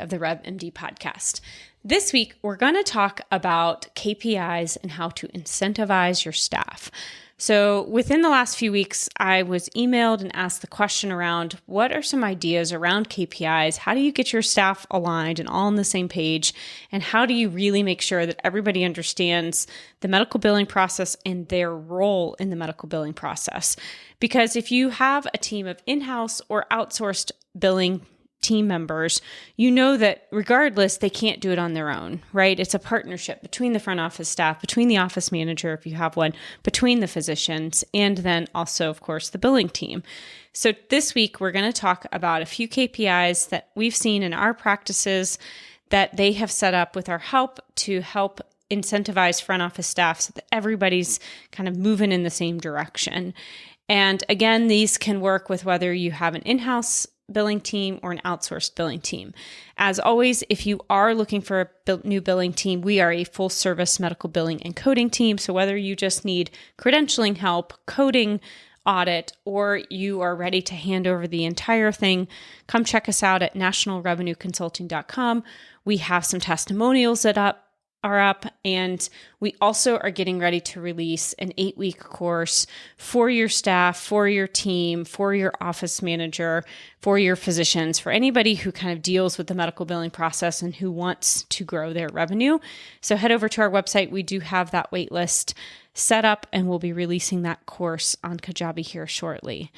of the RevMD podcast. This week, we're going to talk about KPIs and how to incentivize your staff. So within the last few weeks, I was emailed and asked the question around what are some ideas around KPIs? How do you get your staff aligned and all on the same page? And how do you really make sure that everybody understands the medical billing process and their role in the medical billing process? Because if you have a team of in-house or outsourced billing team members, you know that regardless, they can't do it on their own, right? It's a partnership between the front office staff, between the office manager, if you have one, between the physicians, and then also, of course, the billing team. So this week, we're going to talk about a few KPIs that we've seen in our practices that they have set up with our help to help incentivize front office staff so that everybody's kind of moving in the same direction. And again, these can work with whether you have an in-house billing team or an outsourced billing team. As always, if you are looking for a new billing team, we are a full service medical billing and coding team. So whether you just need credentialing help, coding, audit, or you are ready to hand over the entire thing, come check us out at nationalrevenueconsulting.com. We have some testimonials that are up, and we also are getting ready to release an 8-week course for your staff, for your team, for your office manager, for your physicians, for anybody who kind of deals with the medical billing process and who wants to grow their revenue. So head over to our website. We do have that wait list set up, and we'll be releasing that course on Kajabi here shortly.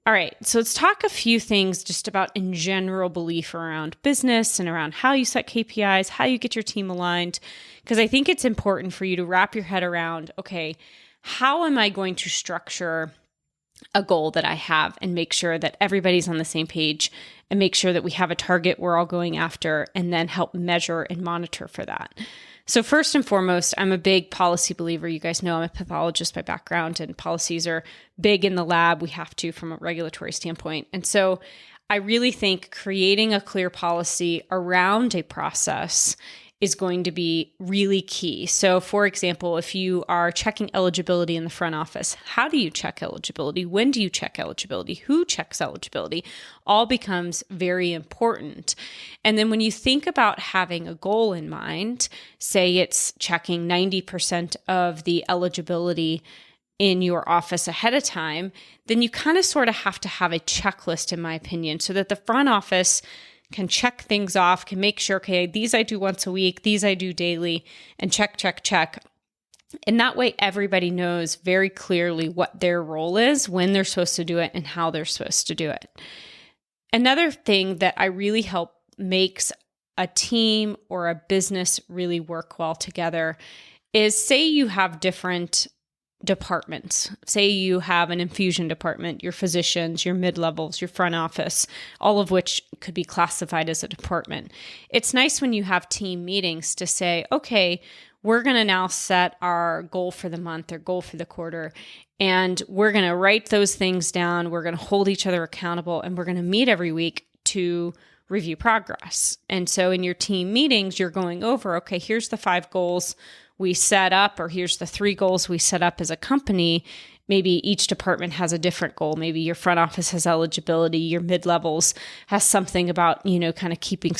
All right, so let's talk a few things just about in general belief around business and around how you set KPIs, how you get your team aligned, because I think it's important for you to wrap your head around, okay, how am I going to structure a goal that I have and make sure that everybody's on the same page and make sure that we have a target we're all going after and then help measure and monitor for that. So first and foremost, I'm a big policy believer. You guys know I'm a pathologist by background, and policies are big in the lab. We have to from a regulatory standpoint. And so I really think creating a clear policy around a process is going to be really key. So for example, if you are checking eligibility in the front office, how do you check eligibility? When do you check eligibility? Who checks eligibility? All becomes very important. And then when you think about having a goal in mind, say it's checking 90% of the eligibility in your office ahead of time, then you kind of sort of have to have a checklist, in my opinion, so that the front office can check things off, can make sure, okay, these I do once a week, these I do daily, and check, check, check. And that way everybody knows very clearly what their role is, when they're supposed to do it, and how they're supposed to do it. Another thing that I really help makes a team or a business really work well together is, say you have different departments. Say you have an infusion department, your physicians, your mid-levels, your front office, all of which could be classified as a department. It's nice when you have team meetings to say, okay, we're going to now set our goal for the month or goal for the quarter, and we're going to write those things down. We're going to hold each other accountable, and we're going to meet every week to review progress. And so in your team meetings, you're going over, okay, here's the 5 goals we set up, or here's the 3 goals we set up as a company. Maybe each department has a different goal. Maybe your front office has eligibility, your mid-levels has something about, kind of keeping,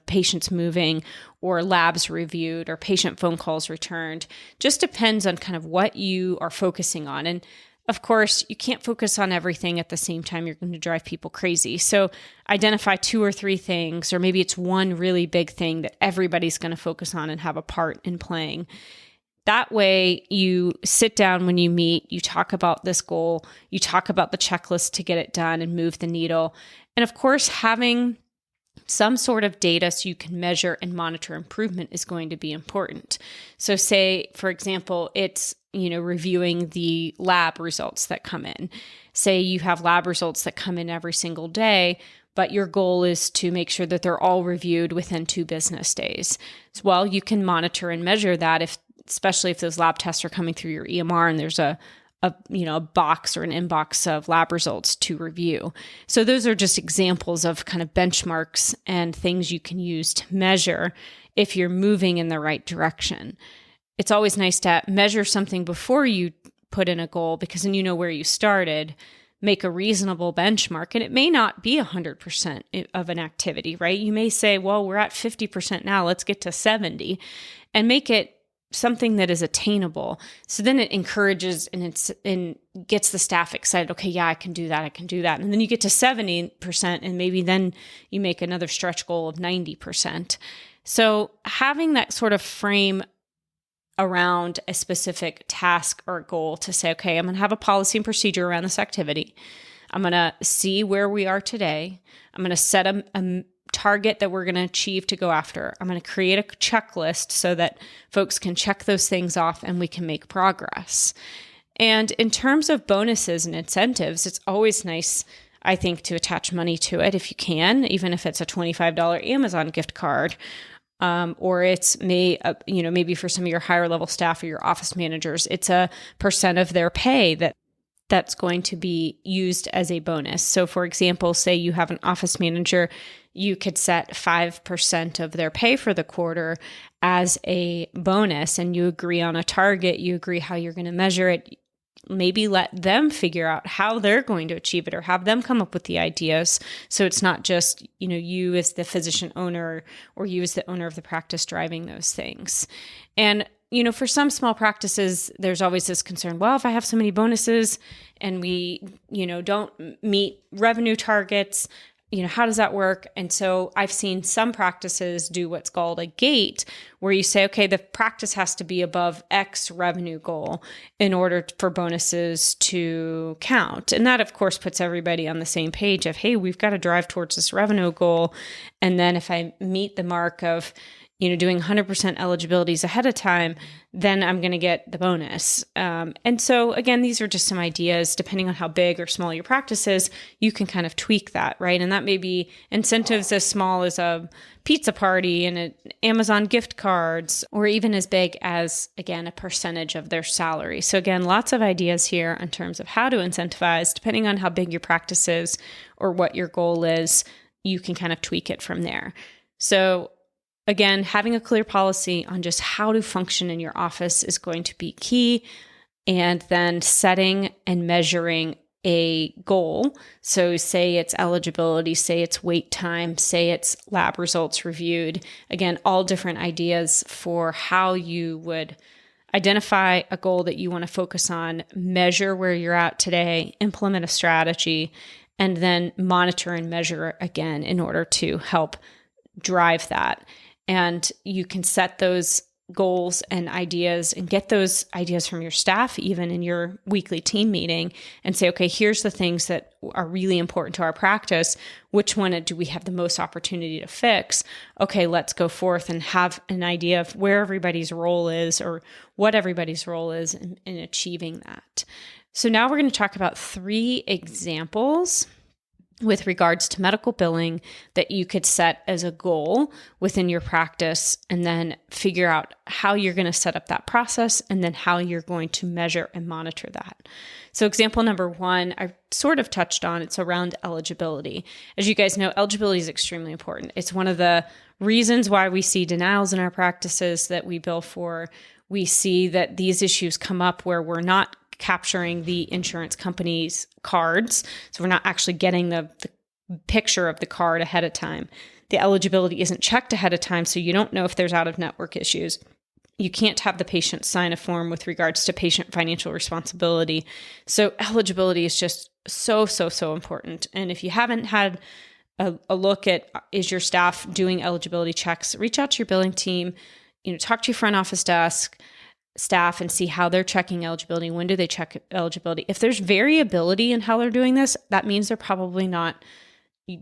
patients moving, or labs reviewed, or patient phone calls returned. Just depends on kind of what you are focusing on. And of course, you can't focus on everything at the same time. You're going to drive people crazy. So identify 2 or 3 things, or maybe it's one really big thing that everybody's going to focus on and have a part in playing. That way, you sit down when you meet, you talk about this goal, you talk about the checklist to get it done and move the needle. And of course, having some sort of data so you can measure and monitor improvement is going to be important. So say, for example, it's reviewing the lab results that come in. Say you have lab results that come in every single day, but your goal is to make sure that they're all reviewed within 2 business days. Well, you can monitor and measure that, especially if those lab tests are coming through your EMR and there's a box or an inbox of lab results to review. So those are just examples of kind of benchmarks and things you can use to measure if you're moving in the right direction. It's always nice to measure something before you put in a goal, because then you know where you started. make a reasonable benchmark. And it may not be 100% of an activity, right? You may say, well, we're at 50% now, let's get to 70, and make it something that is attainable. So then it encourages and gets the staff excited. Okay, yeah, I can do that. I can do that. And then you get to 70%, and maybe then you make another stretch goal of 90%. So having that sort of frame around a specific task or goal to say, okay, I'm going to have a policy and procedure around this activity. I'm going to see where we are today. I'm going to set a target that we're going to achieve to go after. I'm going to create a checklist so that folks can check those things off and we can make progress. And in terms of bonuses and incentives, it's always nice, I think, to attach money to it if you can, even if it's a $25 Amazon gift card. Or it's maybe for some of your higher level staff or your office managers, it's a percent of their pay that's going to be used as a bonus. So for example, say you have an office manager, you could set 5% of their pay for the quarter as a bonus, and you agree on a target, you agree how you're going to measure it. Maybe let them figure out how they're going to achieve it, or have them come up with the ideas. So it's not just, you as the physician owner or you as the owner of the practice driving those things. And, for some small practices, there's always this concern, well, if I have so many bonuses and we, don't meet revenue targets, how does that work? And so I've seen some practices do what's called a gate, where you say, okay, the practice has to be above X revenue goal in order for bonuses to count. And that, of course, puts everybody on the same page of, hey, we've got to drive towards this revenue goal. And then if I meet the mark of, doing 100% eligibilities ahead of time, then I'm going to get the bonus. And so again, these are just some ideas. Depending on how big or small your practice is, you can kind of tweak that, right? And that may be incentives as small as a pizza party and Amazon gift cards, or even as big as, again, a percentage of their salary. So again, lots of ideas here in terms of how to incentivize. Depending on how big your practice is or what your goal is, you can kind of tweak it from there. So again, having a clear policy on just how to function in your office is going to be key. And then setting and measuring a goal. So say it's eligibility, say it's wait time, say it's lab results reviewed. Again, all different ideas for how you would identify a goal that you want to focus on, measure where you're at today, implement a strategy, and then monitor and measure again in order to help drive that. And you can set those goals and ideas and get those ideas from your staff, even in your weekly team meeting, and say, okay, here's the things that are really important to our practice. Which one do we have the most opportunity to fix? Okay, let's go forth and have an idea of where everybody's role is, or what everybody's role is in achieving that. So now we're going to talk about 3 examples with regards to medical billing that you could set as a goal within your practice, and then figure out how you're going to set up that process, and then how you're going to measure and monitor that. So example number 1, I sort of touched on, it's around eligibility. As you guys know, eligibility is extremely important. It's one of the reasons why we see denials in our practices that we bill for. We see that these issues come up where we're not capturing the insurance company's cards. So we're not actually getting the picture of the card ahead of time. The eligibility isn't checked ahead of time, so you don't know if there's out-of-network issues. You can't have the patient sign a form with regards to patient financial responsibility. So eligibility is just so important. And if you haven't had a look at, is your staff doing eligibility checks, reach out to your billing team, talk to your front office desk staff and see how they're checking eligibility. When do they check eligibility? If there's variability in how they're doing this, that means they're probably not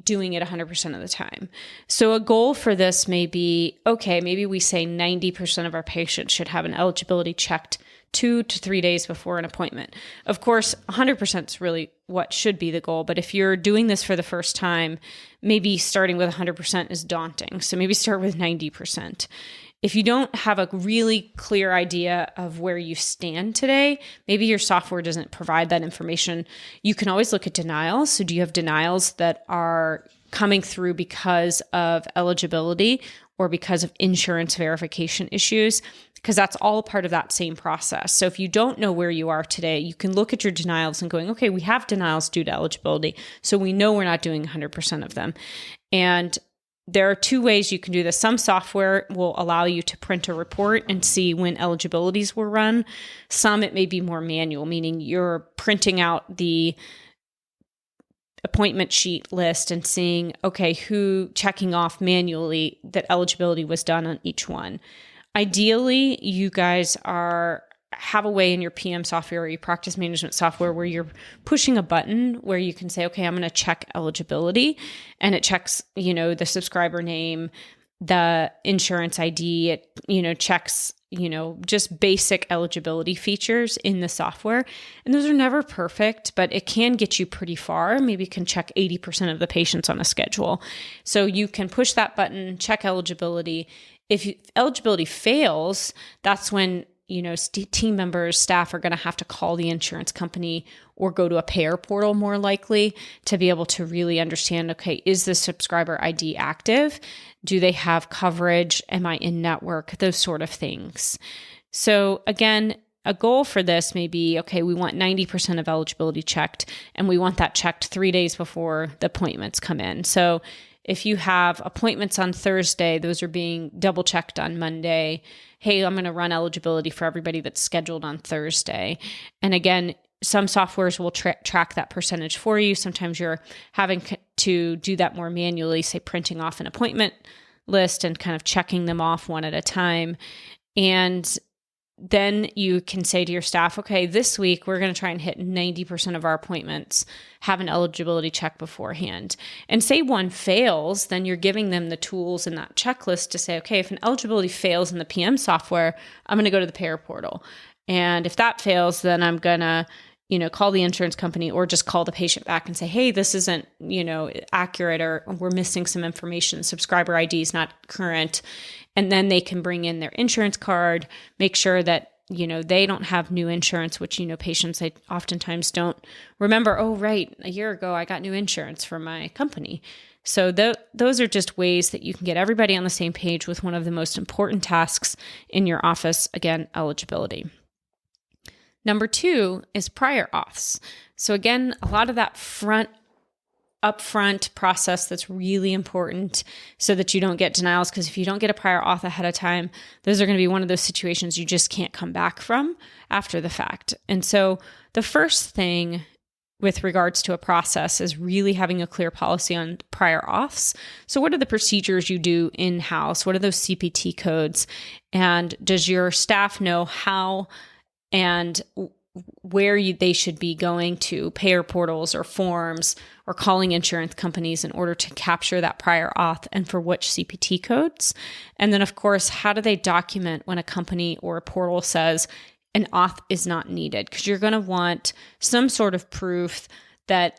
doing it 100% of the time. So a goal for this may be, okay, maybe we say 90% of our patients should have an eligibility checked 2 to 3 days before an appointment. Of course, 100% is really what should be the goal. But if you're doing this for the first time, maybe starting with 100% is daunting. So maybe start with 90%. If you don't have a really clear idea of where you stand today, maybe your software doesn't provide that information, you can always look at denials. So do you have denials that are coming through because of eligibility, or because of insurance verification issues, because that's all part of that same process. So if you don't know where you are today, you can look at your denials and going, okay, we have denials due to eligibility. So we know we're not doing 100% of them. And there are two ways you can do this. Some software will allow you to print a report and see when eligibilities were run. Some, it may be more manual, meaning you're printing out the appointment sheet list and seeing, okay, who checking off manually that eligibility was done on each one. Ideally, you guys have a way in your PM software or your practice management software where you're pushing a button where you can say, okay, I'm going to check eligibility, and it checks, the subscriber name, the insurance ID, it, checks, just basic eligibility features in the software. And those are never perfect, but it can get you pretty far. Maybe you can check 80% of the patients on a schedule. So you can push that button, check eligibility. If eligibility fails, that's when team members, staff are going to have to call the insurance company or go to a payer portal more likely to be able to really understand, okay, is the subscriber ID active? Do they have coverage? Am I in network? Those sort of things. So again, a goal for this may be, okay, we want 90% of eligibility checked, and we want that checked 3 days before the appointments come in. So if you have appointments on Thursday, those are being double checked on Monday. Hey, I'm going to run eligibility for everybody that's scheduled on Thursday. And again, some softwares will track that percentage for you. Sometimes you're having to do that more manually, say printing off an appointment list and kind of checking them off one at a time. And then you can say to your staff, okay, this week we're going to try and hit 90% of our appointments, have an eligibility check beforehand. And say one fails, then you're giving them the tools in that checklist to say, okay, if an eligibility fails in the PM software, I'm going to go to the payer portal. And if that fails, then I'm going to, call the insurance company or just call the patient back and say, hey, this isn't, accurate, or we're missing some information. Subscriber ID is not current. And then they can bring in their insurance card, make sure that, they don't have new insurance, which, patients, they oftentimes don't remember, oh, right, a year ago, I got new insurance from my company. So those are just ways that you can get everybody on the same page with one of the most important tasks in your office, again, eligibility. Number 2 is prior auths. So again, a lot of that upfront process that's really important so that you don't get denials, because if you don't get a prior auth ahead of time, those are going to be one of those situations you just can't come back from after the fact. And so the first thing with regards to a process is really having a clear policy on prior auths. So what are the procedures you do in-house? What are those CPT codes? And does your staff know how and where they should be going to payer portals or forms or calling insurance companies in order to capture that prior auth, and for which CPT codes? And then, of course, how do they document when a company or a portal says an auth is not needed? Because you're going to want some sort of proof that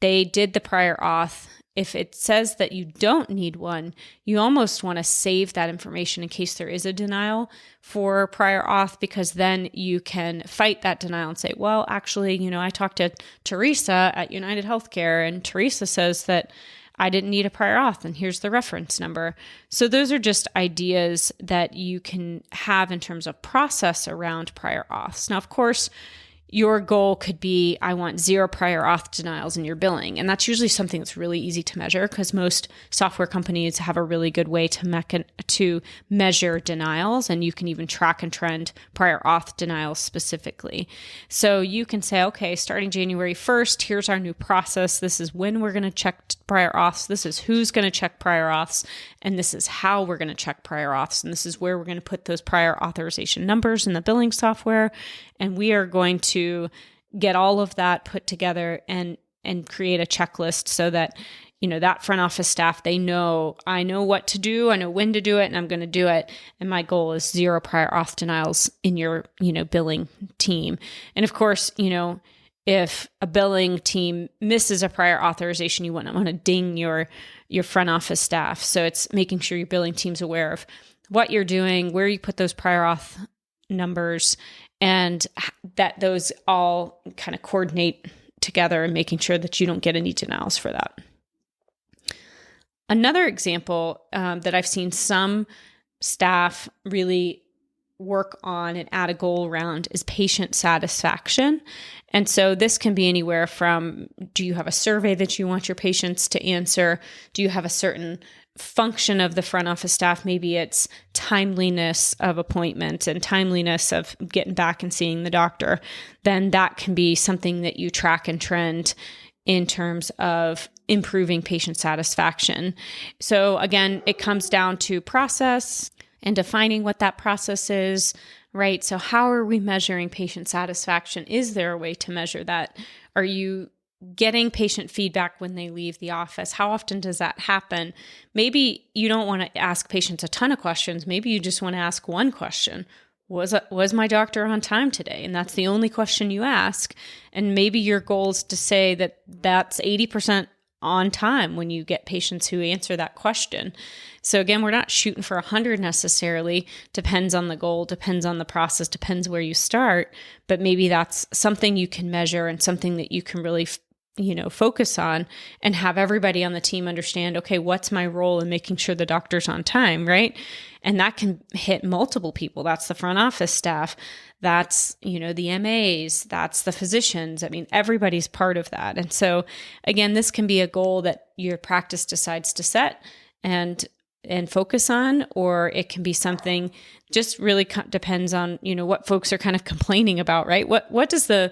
they did the prior auth. If it says that you don't need one, you almost want to save that information in case there is a denial for prior auth, because then you can fight that denial and say, well, actually, I talked to Teresa at United Healthcare, and Teresa says that I didn't need a prior auth, and here's the reference number. So those are just ideas that you can have in terms of process around prior auths. Now, of course, your goal could be, I want 0 prior auth denials in your billing. And that's usually something that's really easy to measure, because most software companies have a really good way to measure denials, and you can even track and trend prior auth denials specifically. So you can say, okay, starting January 1st, here's our new process. This is when we're going to check prior auths. This is who's going to check prior auths. And this is how we're going to check prior auths. And this is where we're going to put those prior authorization numbers in the billing software. And we are going to get all of that put together and create a checklist so that, that front office staff, I know what to do, I know when to do it, and I'm going to do it. And my goal is 0 prior auth denials in your, billing team. And of course, if a billing team misses a prior authorization, you wouldn't want to ding your front office staff. So it's making sure your billing team's aware of what you're doing, where you put those prior auth numbers, and that those all kind of coordinate together, and making sure that you don't get any denials for that. Another example that I've seen some staff really work on and add a goal around is patient satisfaction. And so this can be anywhere from, do you have a survey that you want your patients to answer? Do you have a certain function of the front office staff? Maybe it's timeliness of appointment and timeliness of getting back and seeing the doctor. Then that can be something that you track and trend in terms of improving patient satisfaction. So again, it comes down to process and defining what that process is, right? So how are we measuring patient satisfaction? Is there a way to measure that? Are you getting patient feedback when they leave the office? How often does that happen? Maybe you don't want to ask patients a ton of questions. Maybe you just want to ask one question. Was my doctor on time today? And that's the only question you ask. And maybe your goal is to say that that's 80% on time when you get patients who answer that question. So again, we're not shooting for 100 necessarily. Depends on the goal, depends on the process, depends where you start. But maybe that's something you can measure and something that you can really focus on and have everybody on the team understand, okay, what's my role in making sure the doctor's on time, right? And that can hit multiple people. That's the front office staff. That's, the MAs, that's the physicians. I mean, everybody's part of that. And so again, this can be a goal that your practice decides to set and focus on, or it can be something just really depends on, what folks are kind of complaining about, right? What does the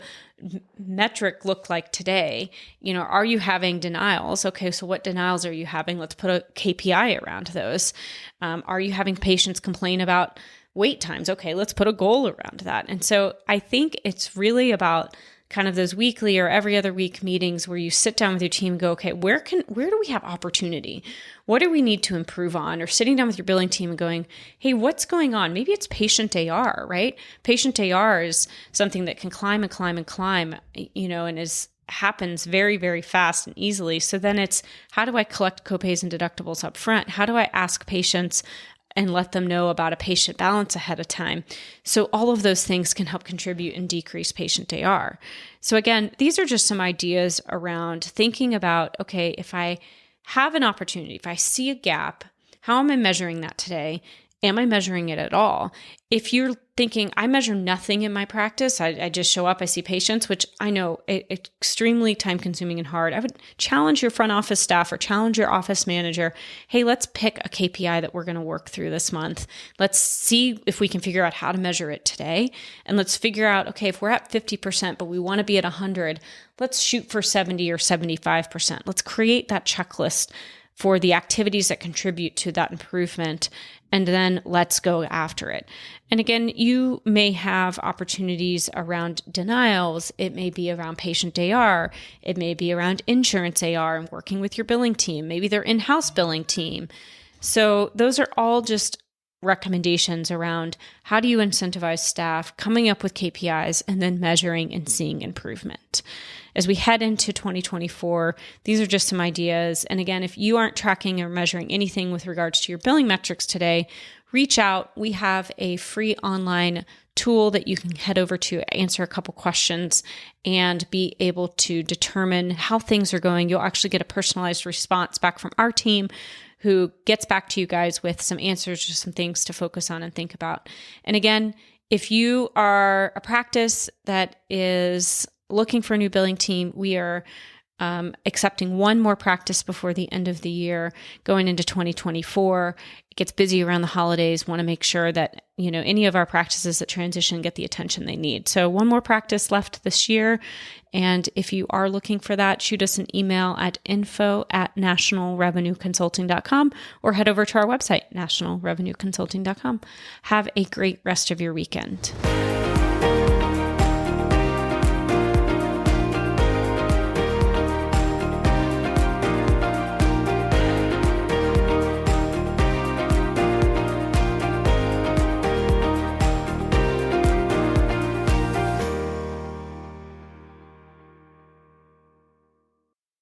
metric look like today? Are you having denials? Okay, so what denials are you having? Let's put a KPI around those. Are you having patients complain about wait times? Okay, let's put a goal around that. And so I think it's really about kind of those weekly or every other week meetings where you sit down with your team and go, okay, where do we have opportunity? What do we need to improve on? Or sitting down with your billing team and going, hey, what's going on? Maybe it's patient AR, right? Patient AR is something that can climb and climb and climb, and happens very, very fast and easily. So then it's, how do I collect copays and deductibles up front? How do I ask patients and let them know about a patient balance ahead of time? So all of those things can help contribute and decrease patient AR. So again, these are just some ideas around thinking about, okay, if I have an opportunity, if I see a gap, how am I measuring that today? Am I measuring it at all? If you're thinking, I measure nothing in my practice, I just show up, I see patients, which I know it's extremely time consuming and hard. I would challenge your front office staff or challenge your office manager. Hey, let's pick a KPI that we're going to work through this month. Let's see if we can figure out how to measure it today. And let's figure out, okay, if we're at 50%, but we want to be at 100, let's shoot for 70 or 75%. Let's create that checklist for the activities that contribute to that improvement, and then let's go after it. And again, you may have opportunities around denials. It may be around patient AR. It may be around insurance AR and working with your billing team. Maybe their in-house billing team. So those are all just recommendations around how do you incentivize staff, coming up with KPIs, and then measuring and seeing improvement. As we head into 2024, these are just some ideas. And again, if you aren't tracking or measuring anything with regards to your billing metrics today, reach out. We have a free online tool that you can head over to, answer a couple questions, and be able to determine how things are going. You'll actually get a personalized response back from our team who gets back to you guys with some answers or some things to focus on and think about. And again, if you are a practice that is looking for a new billing team, we are accepting one more practice before the end of the year, going into 2024. It gets busy around the holidays. Want to make sure that any of our practices that transition get the attention they need. So one more practice left this year. And if you are looking for that, shoot us an email at info@nationalrevenueconsulting.com or head over to our website, nationalrevenueconsulting.com. Have a great rest of your weekend.